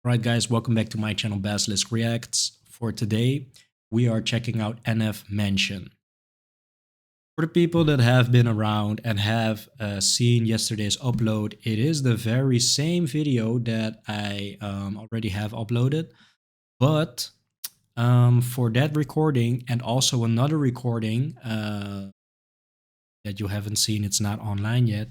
Alright guys, welcome back to my channel Basilisk Reacts. For today, we are checking out NF Mansion. For the people that have been around and have seen yesterday's upload, it is the very same video that I already have uploaded. But for that recording and also another recording that you haven't seen, it's not online yet,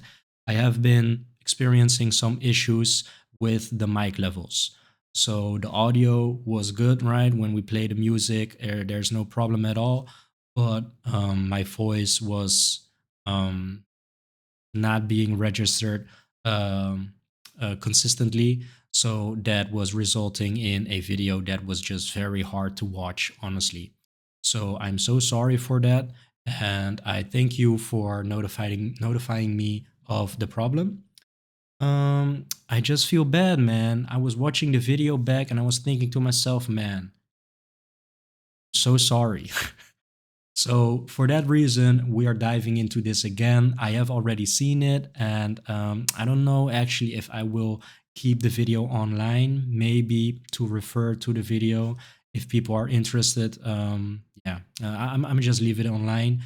I have been experiencing some issues with the mic levels. So the audio was good, right? When we play the music, there's no problem at all. But my voice was not being registered consistently. So that was resulting in a video that was just very hard to watch, honestly. So I'm so sorry for that. And I thank you for notifying me of the problem. I just feel bad, man. I was watching the video back and I was thinking to myself, man, so sorry. So for that reason, we are diving into this again. I have already seen it, and I don't know actually if I will keep the video online, maybe to refer to the video if people are interested. I'm just leave it online.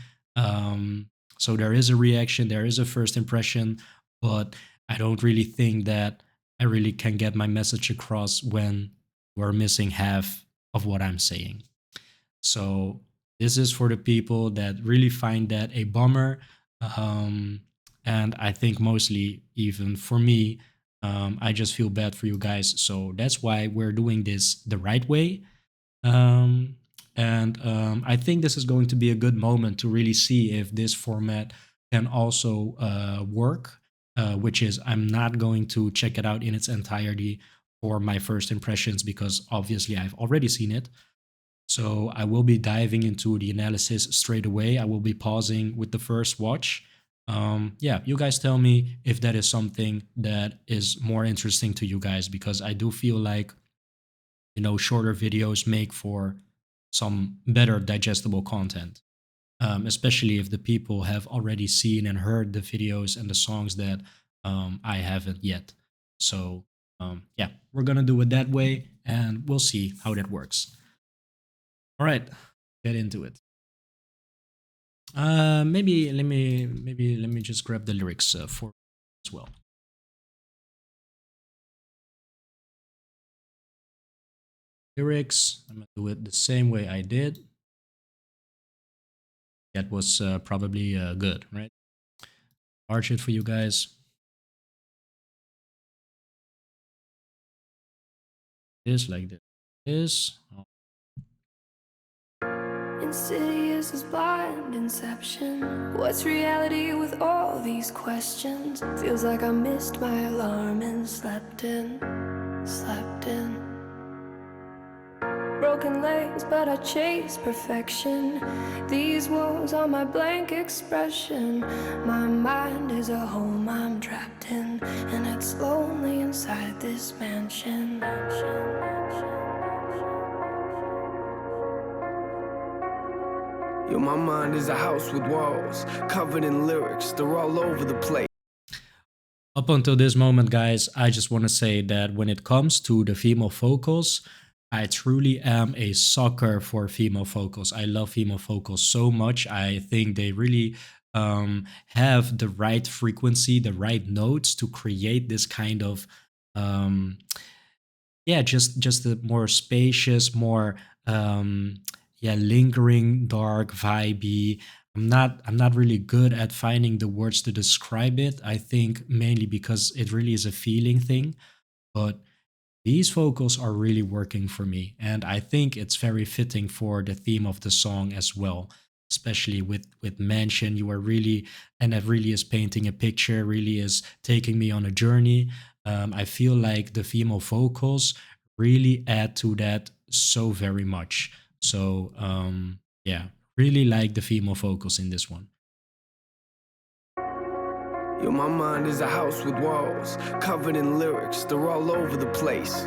So there is a reaction, there is a first impression, but I don't really think that I really can get my message across when we're missing half of what I'm saying. So this is for the people that really find that a bummer. Um, and I think mostly even for me, I just feel bad for you guys. So that's why we're doing this the right way. And I think this is going to be a good moment to really see if this format can also work, which is I'm not going to check it out in its entirety for my first impressions because obviously I've already seen it. So I will be diving into the analysis straight away. I will be pausing with the first watch. Yeah, you guys tell me if that is something that is more interesting to you guys, because I do feel like, shorter videos make for some better digestible content, especially if the people have already seen and heard the videos and the songs that I haven't yet. So yeah, we're gonna do it that way and we'll see how that works. All right, get into it. Maybe let me just grab the lyrics for as well. Lyrics, I'm gonna do it the same way I did. That was probably good, right? Arch it for you guys. This like this. Oh. Insidious as blind inception. What's reality with all these questions? Feels like I missed my alarm and slept in. Broken legs, but I chase perfection. These walls are my blank expression. My mind is a home I'm trapped in, and it's lonely inside this mansion. Yo, my mind is a house with walls covered in lyrics. They're all over the place. Up until this moment, guys, I just want to say that when it comes to the female vocals, I truly am a sucker for female vocals. I love female vocals so much. I think they really have the right frequency, the right notes to create this kind of just a more spacious, more lingering, dark, vibey. I'm not really good at finding the words to describe it. I think mainly because it really is a feeling thing, but these vocals are really working for me, and I think it's very fitting for the theme of the song as well. Especially with Mansion, you are really, and it really is painting a picture, really is taking me on a journey. I feel like the female vocals really add to that so very much. So yeah, really like the female vocals in this one. Yo, my mind is a house with walls covered in lyrics. They're all over the place.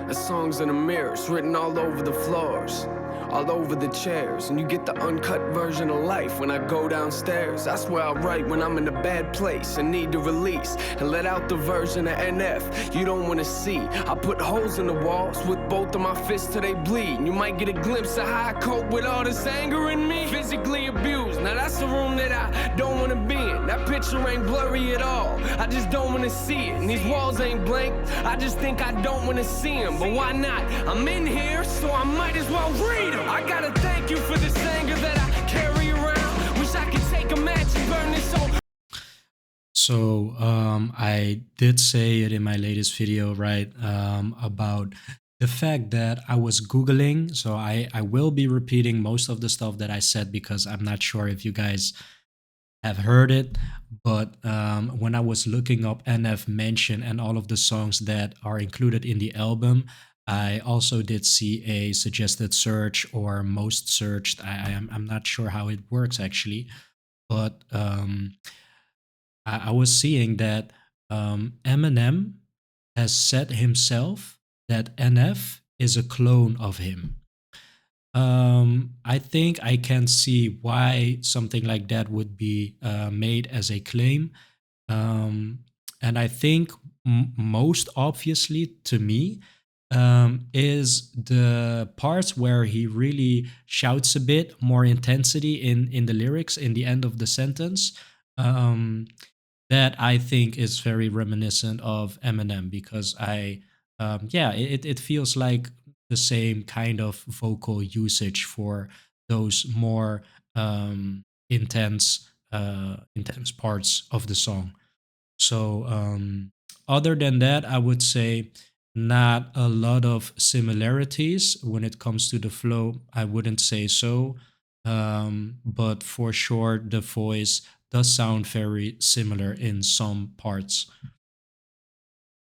The songs in the mirrors written all over the floors. all over the chairs. And you get the uncut version of life when I go downstairs. That's where I write when I'm in a bad place and need to release, and let out the version of NF you don't wanna see. I put holes in the walls with both of my fists till they bleed. And you might get a glimpse of how I cope with all this anger in me. Physically abused, now that's the room that I don't wanna be in. That picture ain't blurry at all, I just don't wanna see it. And these walls ain't blank, I just think I don't wanna see them. But why not? I'm in here, so I might as well read them. I gotta thank you for this anger that I carry around. Wish I could take a match and burn this whole. So I did say it in my latest video, right, about the fact that I was Googling. So I will be repeating most of the stuff that I said because I'm not sure if you guys have heard it. But when I was looking up NF Mention and all of the songs that are included in the album, I also did see a suggested search or most searched. I'm not sure how it works actually, but I was seeing that Eminem has said himself that NF is a clone of him. I think I can see why something like that would be made as a claim. And I think most obviously to me is the parts where he really shouts a bit more intensity in the lyrics in the end of the sentence. That I think is very reminiscent of Eminem because it feels like the same kind of vocal usage for those more intense parts of the song. So other than that, I would say not a lot of similarities when it comes to the flow. I wouldn't say so, but for sure the voice does sound very similar in some parts.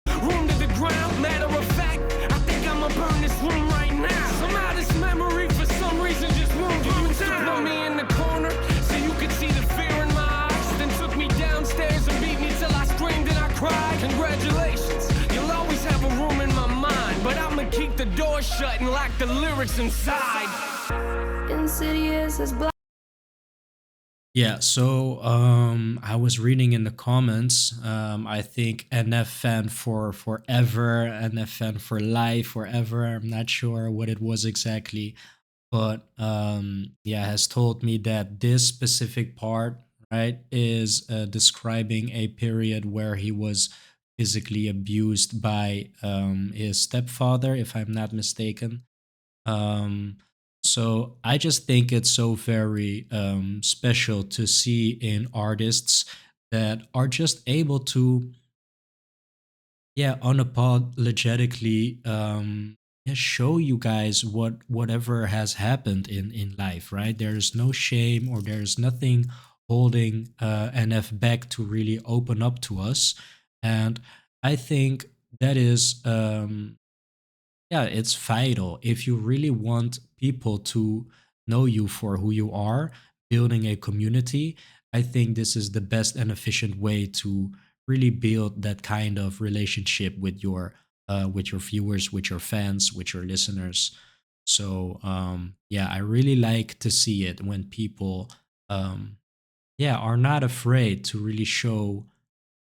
Room to the ground, matter of fact, I think I'ma burn this room right now. Somehow this memory for some reason just won't go down. Put me in the corner so you could see the fear in my eyes. Then took me downstairs and beat me till I screamed and I cried. Congratulations, you'll always have a room in my mind, but I'ma keep the door shut and lock the lyrics inside. Insidious as black. Yeah, so I was reading in the comments. I think NF fan for forever, NF fan for life, forever. I'm not sure what it was exactly, but has told me that this specific part, right, is describing a period where he was physically abused by his stepfather, if I'm not mistaken. So I just think it's so very special to see in artists that are just able to, unapologetically show you guys whatever has happened in life, right? There's no shame or there's nothing holding NF back to really open up to us, and I think that is it's vital if you really want people to know you for who you are, building a community. I think this is the best and efficient way to really build that kind of relationship with your viewers, with your fans, with your listeners. So I really like to see it when people are not afraid to really show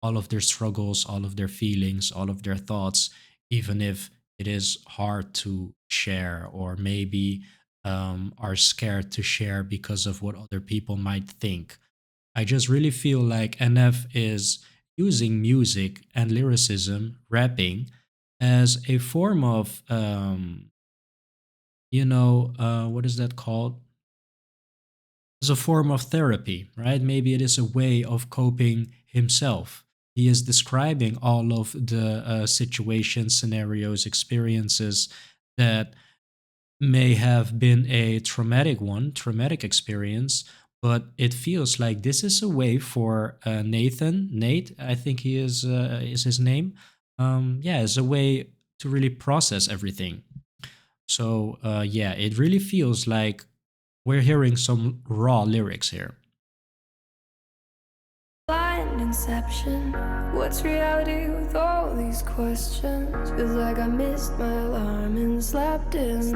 all of their struggles, all of their feelings, all of their thoughts, even if it is hard to share or maybe are scared to share because of what other people might think. I just really feel like NF is using music and lyricism, rapping, as a form of, what is that called? As a form of therapy, right? Maybe it is a way of coping himself. He is describing all of the situations, scenarios, experiences that may have been a traumatic experience, but it feels like this is a way for Nate, I think he is his name, is a way to really process everything. So it really feels like we're hearing some raw lyrics here. Blind inception. What's reality with all these questions? Feels like I missed my alarm and slept in.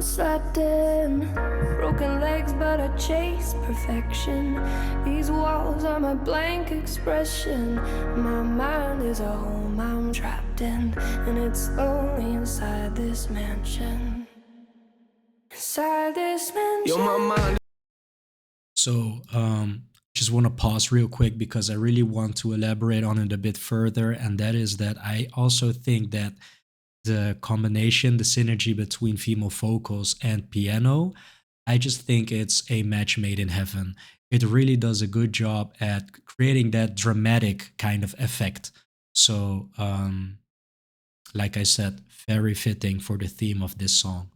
slept in. Broken legs, but I chase perfection. These walls are my blank expression. My mind is a home I'm trapped in, and it's lonely inside this mansion. Inside this mansion. Yo, my mind. So, just want to pause real quick because I really want to elaborate on it a bit further. And that is that I also think that the combination, the synergy between female vocals and piano, I just think it's a match made in heaven. It really does a good job at creating that dramatic kind of effect. So, like I said, very fitting for the theme of this song.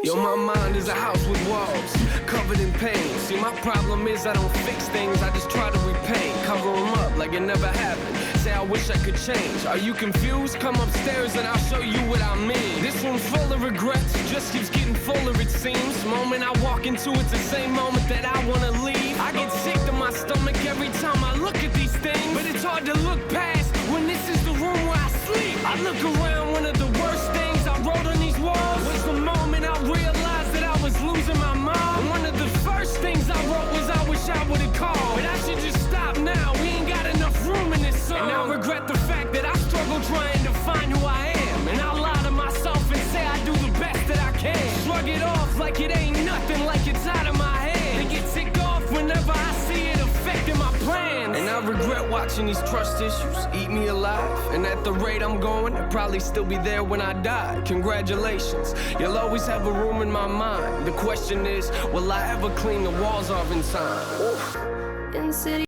Yo, my mind is a house with walls, covered in pain. See, my problem is I don't fix things, I just try to repaint. Cover them up like it never happened. Say I wish I could change. Are you confused? Come upstairs and I'll show you what I mean. This room's full of regrets, just keeps getting fuller it seems. Moment I walk into it's the same moment that I wanna leave. I get sick to my stomach every time I look at these things, but it's hard to look past when this is the room where I sleep. I look around, one of the worst things I wrote on these walls was the moment I realized that I was losing my mom. One of the first things I wrote was I wish I would've called, but I should just stop now. We ain't got enough room in this song. And I regret the fact that I struggle trying to find who I am, and I lie to myself and say I do the best that I can. Shrug it off like it ain't nothing, like it's out of my head, and get ticked off whenever I see it affecting my plans. And I regret watching these trust issues eat me alive, and at the rate I'm going, I'll probably still be there when I die. Congratulations, you'll always have a room in my mind. The question is, will I ever clean the walls off in time? In city.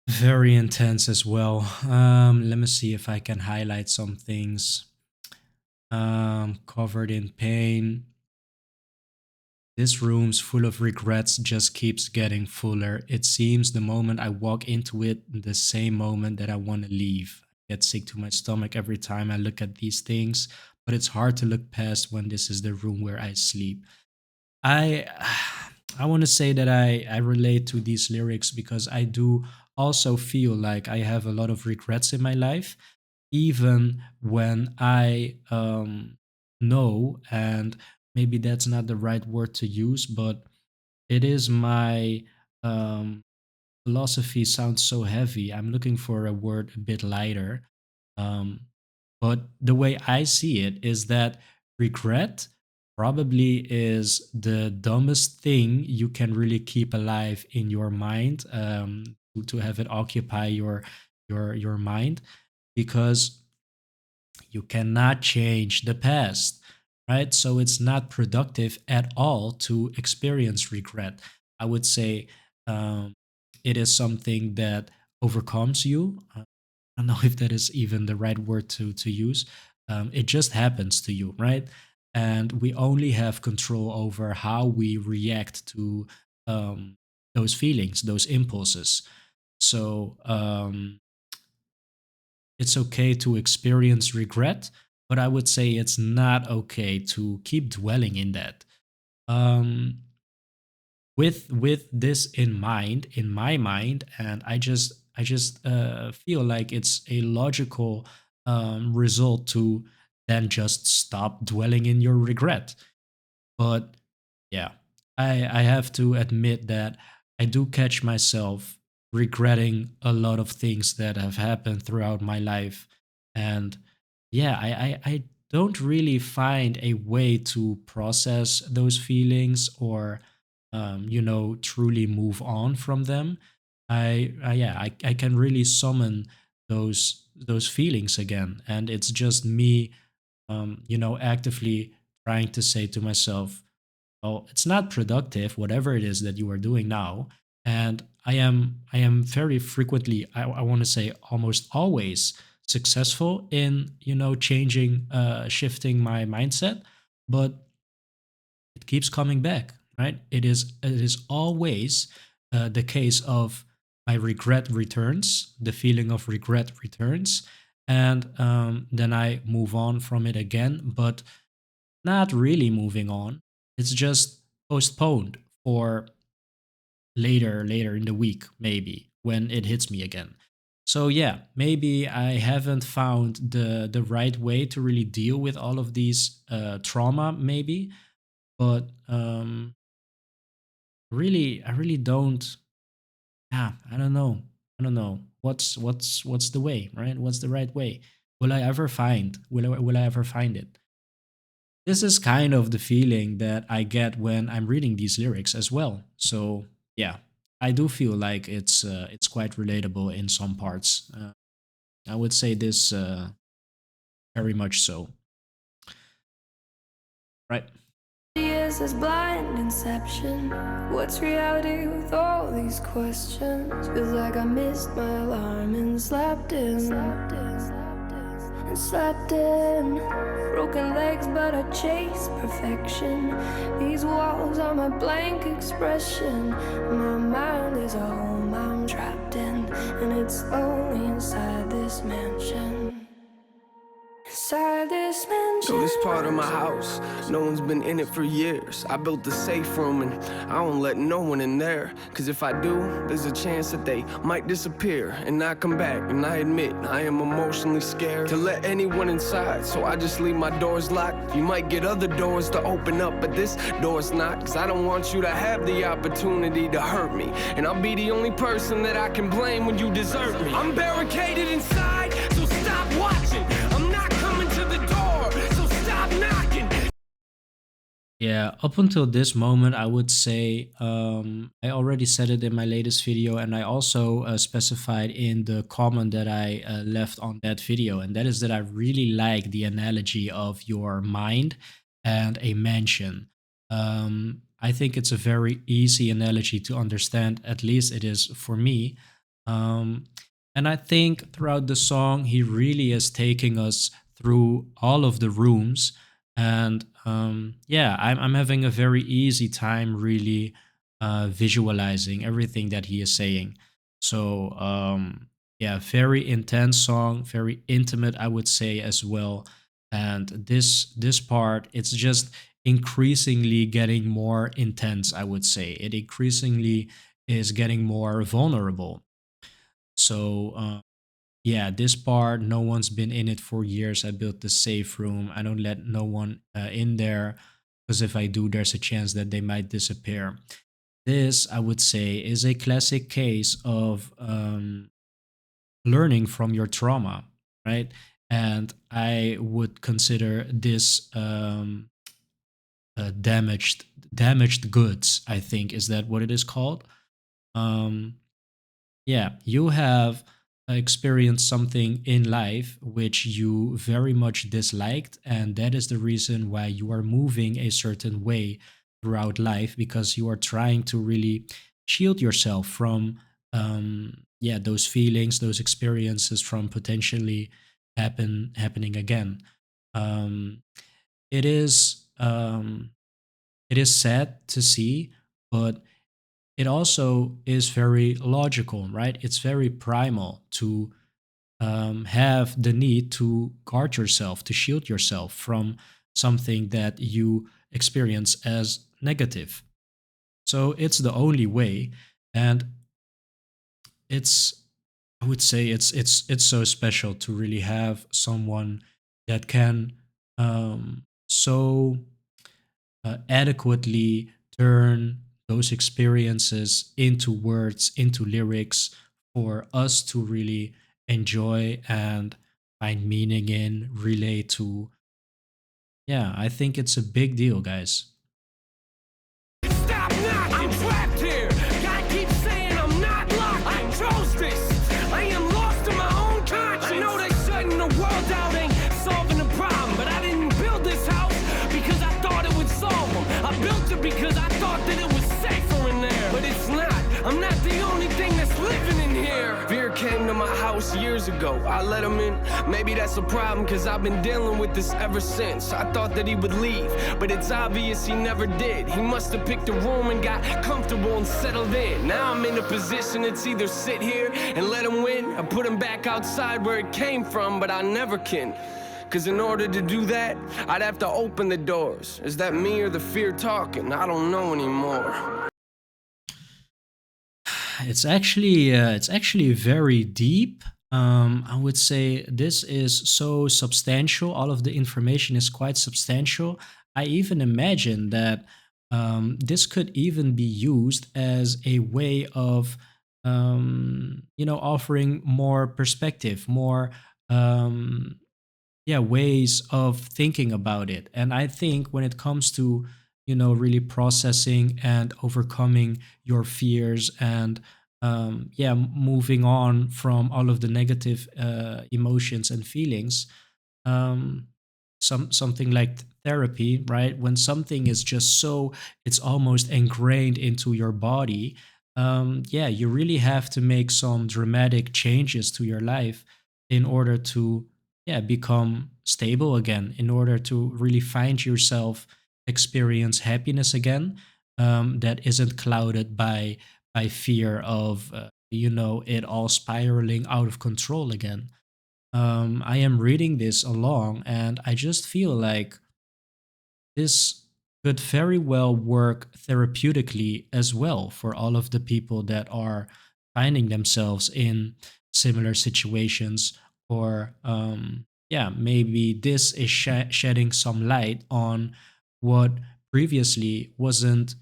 Very intense as well. Let me see if I can highlight some things. Covered in pain. This room's full of regrets just keeps getting fuller. It seems the moment I walk into it, the same moment that I want to leave. I get sick to my stomach every time I look at these things, but it's hard to look past when this is the room where I sleep. I I want to say that I relate to these lyrics because I do also feel like I have a lot of regrets in my life, even when I know, and maybe that's not the right word to use, but it is my philosophy sounds so heavy. I'm looking for a word a bit lighter. Um, but the way I see it is that regret probably is the dumbest thing you can really keep alive in your mind, to have it occupy your mind, because you cannot change the past, right? So it's not productive at all to experience regret. I would say um, it is something that overcomes you. I don't know if that is even the right word to use. It just happens to you, right? And we only have control over how we react to um, those feelings, those impulses. So it's okay to experience regret, but I would say it's not okay to keep dwelling in that. Um, with this in mind, in my mind, and I just feel like it's a logical result to then just stop dwelling in your regret. But yeah, I have to admit that I do catch myself regretting a lot of things that have happened throughout my life. And yeah, I don't really find a way to process those feelings or, truly move on from them. I can really summon those feelings again. And it's just me, actively trying to say to myself, oh, it's not productive, whatever it is that you are doing now. And I am very frequently, I want to say almost always successful in, changing, shifting my mindset, but it keeps coming back, right? It is always the case of my regret returns, the feeling of regret returns, and then I move on from it again, but not really moving on. It's just postponed for later in the week, maybe when it hits me again. So yeah, maybe I haven't found the right way to really deal with all of these trauma, maybe, but really, I really don't. Yeah, I don't know. I don't know. What's the way, right? What's the right way? Will I ever find? Will I ever find it? This is kind of the feeling that I get when I'm reading these lyrics as well. So yeah, I do feel like it's quite relatable in some parts. I would say this very much so. Right. Is this blind inception? What's reality with all these questions? Feels like I missed my alarm and slept in. Broken legs, but I chase perfection. These walls are my blank expression. My mind is a home I'm trapped in, and it's lonely inside this mansion. Inside this mansion. So this part of my house, no one's been in it for years. I built the safe room and I don't let no one in there. Cause if I do, there's a chance that they might disappear and not come back. And I admit, I am emotionally scared to let anyone inside. So I just leave my doors locked. You might get other doors to open up, but this door's not. Cause I don't want you to have the opportunity to hurt me. And I'll be the only person that I can blame when you desert me. I'm barricaded inside, so stop watching. I'm not coming to the door, so stop knocking. Yeah, up until this moment, I would say I already said it in my latest video, and I also specified in the comment that I left on that video, and that is that I really like the analogy of your mind and a mansion. I think it's a very easy analogy to understand, at least it is for me. Um, and I think throughout the song, he really is taking us through all of the rooms. And yeah, I'm having a very easy time really visualizing everything that he is saying. So yeah, very intense song, very intimate, I would say as well. And this part, it's just increasingly getting more intense, I would say. It increasingly is getting more vulnerable. So yeah, this part, no one's been in it for years. I built the safe room. I don't let no one in there because if I do, there's a chance that they might disappear. This, I would say, is a classic case of learning from your trauma, right? And I would consider this damaged goods. I think is that what it is called? Um, yeah, you have experienced something in life which you very much disliked, and that is the reason why you are moving a certain way throughout life because you are trying to really shield yourself from yeah, those feelings, those experiences from potentially happening again. Um, it is it is sad to see, but it also is very logical, right? It's very primal to have the need to guard yourself, to shield yourself from something that you experience as negative. So it's the only way, and it's I would say it's so special to really have someone that can so adequately turn those experiences into words, into lyrics for us to really enjoy and find meaning in, relate to. Yeah, I think it's a big deal, guys. Stop knocking! I'm trapped here! God keeps saying I'm not locked! I chose this! I am lost in my own conscience! I know that shutting the world out ain't solving the problem, but I didn't build this house because I thought it would solve them. I built it because I thought that it was safer in there. But it's not. I'm not the only thing that's living in here. Veer came to my house years ago. I let him in. Maybe that's a problem because I've been dealing with this ever since. I thought that he would leave, but it's obvious he never did. He must have picked a room and got comfortable and settled in. Now I'm in a position it's either sit here and let him win or put him back outside where it came from, but I never can. Cause in order to do that, I'd have to open the doors. Is that me or the fear talking? I don't know anymore. It's actually very deep, I would say this is so substantial. All of the information is quite substantial. I even imagine that this could even be used as a way of, offering more perspective, more, um, yeah, ways of thinking about it. And I think when it comes to, really processing and overcoming your fears and, yeah, moving on from all of the negative emotions and feelings, something like therapy, right? When something is just so, it's almost ingrained into your body. Yeah, you really have to make some dramatic changes to your life in order to, yeah, become stable again, in order to really find yourself, experience happiness again, that isn't clouded by fear of, it all spiraling out of control again. I am reading this along, and I just feel like this could very well work therapeutically as well for all of the people that are finding themselves in similar situations, or, yeah, maybe this is shedding some light on what previously wasn't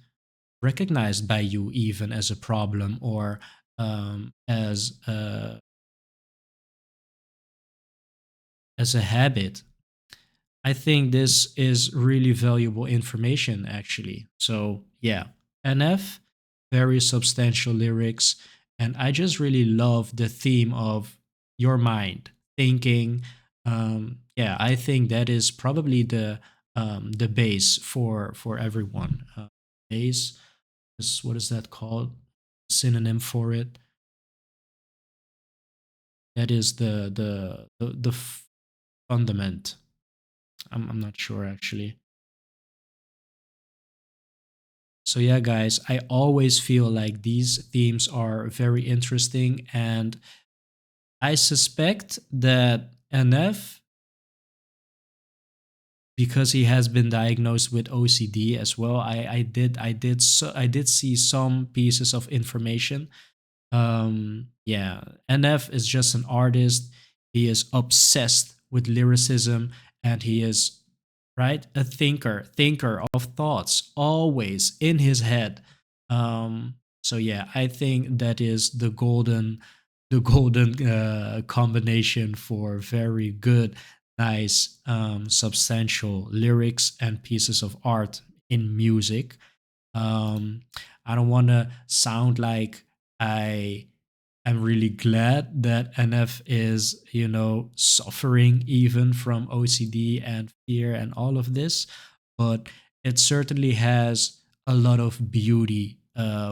recognized by you even as a problem, or as a habit. I think this is really valuable information, actually. So, yeah, NF, very substantial lyrics. And I just really love the theme of your mind, thinking. Yeah, I think that is probably the base for everyone. Base is, what is that called? Synonym for it. That is the fundament. I'm not sure actually. So yeah, guys, I always feel like these themes are very interesting, and I suspect that NF, because he has been diagnosed with OCD as well. I did see some pieces of information. Yeah, NF is just an artist. He is obsessed with lyricism, and he is, right, a thinker of thoughts, always in his head. So yeah, I think that is the golden combination for very good, nice, substantial lyrics and pieces of art in music. um, I don't want to sound like I am really glad that NF is, suffering even from OCD and fear and all of this, but it certainly has a lot of beauty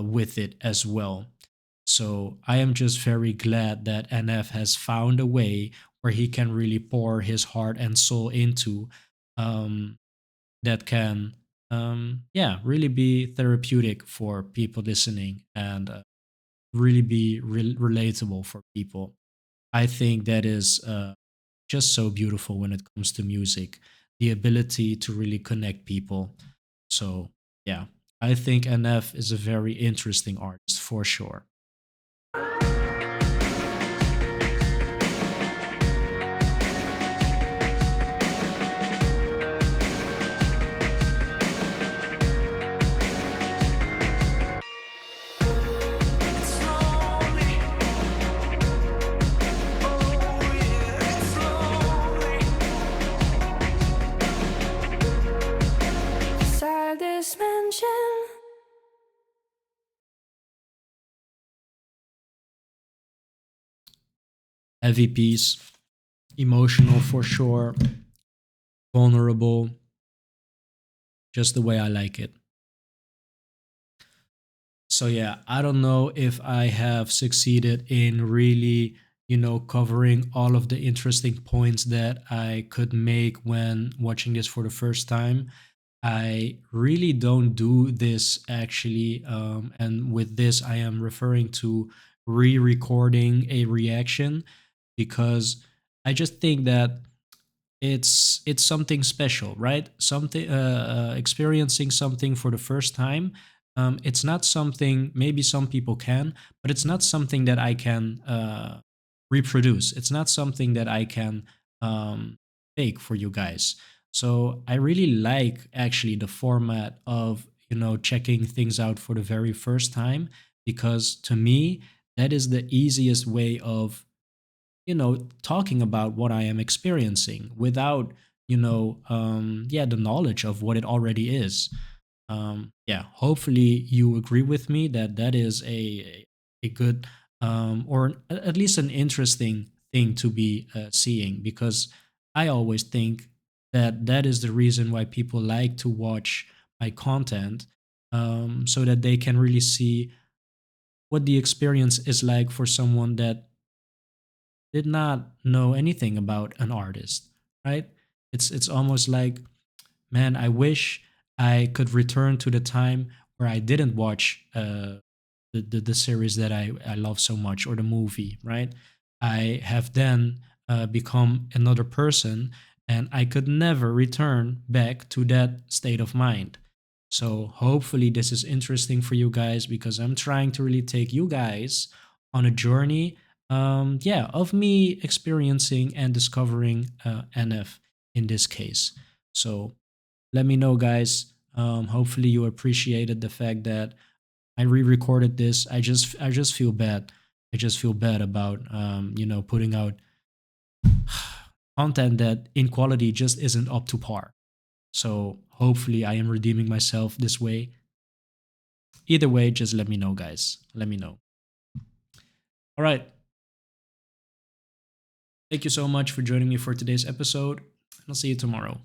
with it as well. So I am just very glad that NF has found a way where he can really pour his heart and soul into, um, that can, yeah, really be therapeutic for people listening, and really be relatable for people. I think that is just so beautiful when it comes to music, the ability to really connect people. So yeah, I think NF is a very interesting artist for sure. It's lonely, oh yeah, it's lonely. Inside this mansion. Heavy piece, emotional for sure, vulnerable, just the way I like it. So yeah, I don't know if I have succeeded in really, covering all of the interesting points that I could make when watching this for the first time. I really don't do this actually, and with this I am referring to re-recording a reaction, because I just think that it's something special, right? Something, experiencing something for the first time. It's not something, maybe some people can, but it's not something that I can reproduce. It's not something that I can fake for you guys. So I really like actually the format of, checking things out for the very first time, because to me, that is the easiest way of, talking about what I am experiencing without, the knowledge of what it already is. Yeah, hopefully you agree with me that that is a good, or at least an interesting thing to be seeing, because I always think that that is the reason why people like to watch my content, so that they can really see what the experience is like for someone that did not know anything about an artist, right? It's almost like, man, I wish I could return to the time where I didn't watch the series that I love so much, or the movie, right? I have then become another person, and I could never return back to that state of mind. So hopefully this is interesting for you guys, because I'm trying to really take you guys on a journey, yeah, of me experiencing and discovering NF in this case. So let me know, guys. Hopefully you appreciated the fact that I re-recorded this. I just feel bad. I just feel bad about putting out content that in quality just isn't up to par. So hopefully I am redeeming myself this way. Either way, just let me know, guys. Let me know. All right. Thank you so much for joining me for today's episode. I'll see you tomorrow.